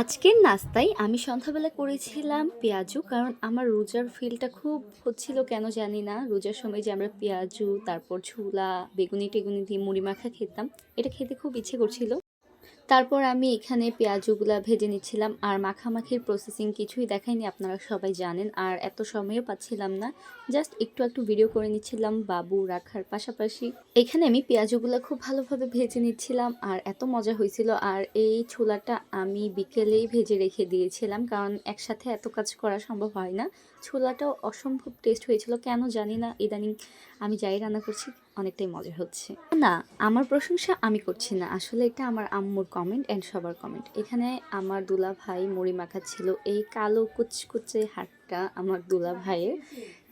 আজকের নাস্তায় আমি সন্ধ্যাবেলা করেছিলাম পেঁয়াজু, কারণ আমার রোজার ফিলটা খুব হচ্ছিল কেন জানি না। রোজার সময় যে আমরা পেঁয়াজু, তারপর ছোলা, বেগুনি টেগুনি দিয়ে মুড়ি মাখা খেতাম, এটা খেতে খুব ইচ্ছে করছিল। তারপর আমি এখানে পেঁয়াজগুলা ভেজে নিচ্ছিলাম, আর মাখামাখির প্রসেসিং কিছুই দেখাইনি, আপনারা সবাই জানেন। আর এত সময়ও পাচ্ছিলাম না, জাস্ট একটু একটু ভিডিও করে নিচ্ছিলাম বাবু রাখার পাশাপাশি। এখানে আমি পেঁয়াজগুলা খুব ভালোভাবে ভেজে নিচ্ছিলাম, আর এত মজা হয়েছিল। আর এই ছোলাটা আমি বিকেলেই ভেজে রেখে দিয়েছিলাম, কারণ একসাথে এত কাজ করা সম্ভব হয় না। ছোলাটাও অসম্ভব টেস্ট হয়েছিল, কেন জানি না ইদানিং আমি যাই রান্না করছি অনেকটাই মজা হচ্ছে। না, আমার প্রশংসা আমি করছি না, আসলে এটা আমার আম্মুর কমেন্ট অ্যান্ড সবার কমেন্ট। এখানে আমার দুলা ভাই মুড়ি মাখাচ্ছিল, এই কালো কুচকুচে হাতটা আমার দুলা ভাইয়ের।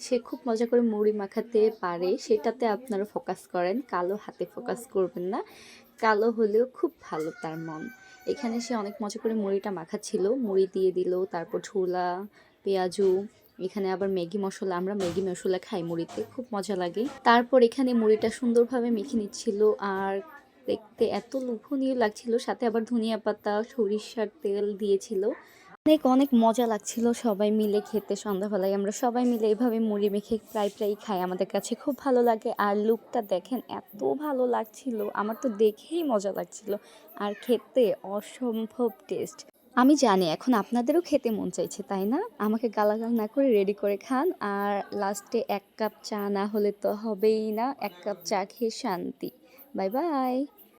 সে খুব মজা করে মুড়ি মাখাতে পারে, সেটাতে আপনারা ফোকাস করেন, কালো হাতে ফোকাস করবেন না। কালো হলেও খুব ভালো তার মন। এখানে সে অনেক মজা করে মুড়িটা মাখাচ্ছিল, মুড়ি দিয়ে দিল, তারপর ছোলা, পেঁয়াজু। এখানে আবার ম্যাগি মশলা, আমরা ম্যাগি মশলা খাই মুড়িতে, খুব মজা লাগে। তারপর এখানে মুড়িটা সুন্দরভাবে মেখে নিচ্ছিল, আর দেখতে এত লোভনীয় লাগছিল, সাথে আবার ধনিয়া পাতা সরিষার তেল দিয়েছিল। অনেক অনেক মজা লাগছিল সবাই মিলে খেতে। সন্ধ্যাবেলায় আমরা সবাই মিলে এভাবে মুড়ি মেখে প্রায় প্রায় খাই, আমাদের কাছে খুব ভালো লাগে। আর লুকটা দেখেন, এত ভালো লাগছিল, আমার তো দেখেই মজা লাগছিল, আর খেতে অসম্ভব টেস্ট। আমি জানি এখন আপনাদেরও খেতে মন চাইছে, তাই না? আমাকে গালাগাল না করে রেডি করে খান। আর লাস্টে 1 কাপ চা না হলে তো হবেই না, 1 কাপ চা খেয়ে শান্তি। Bye bye.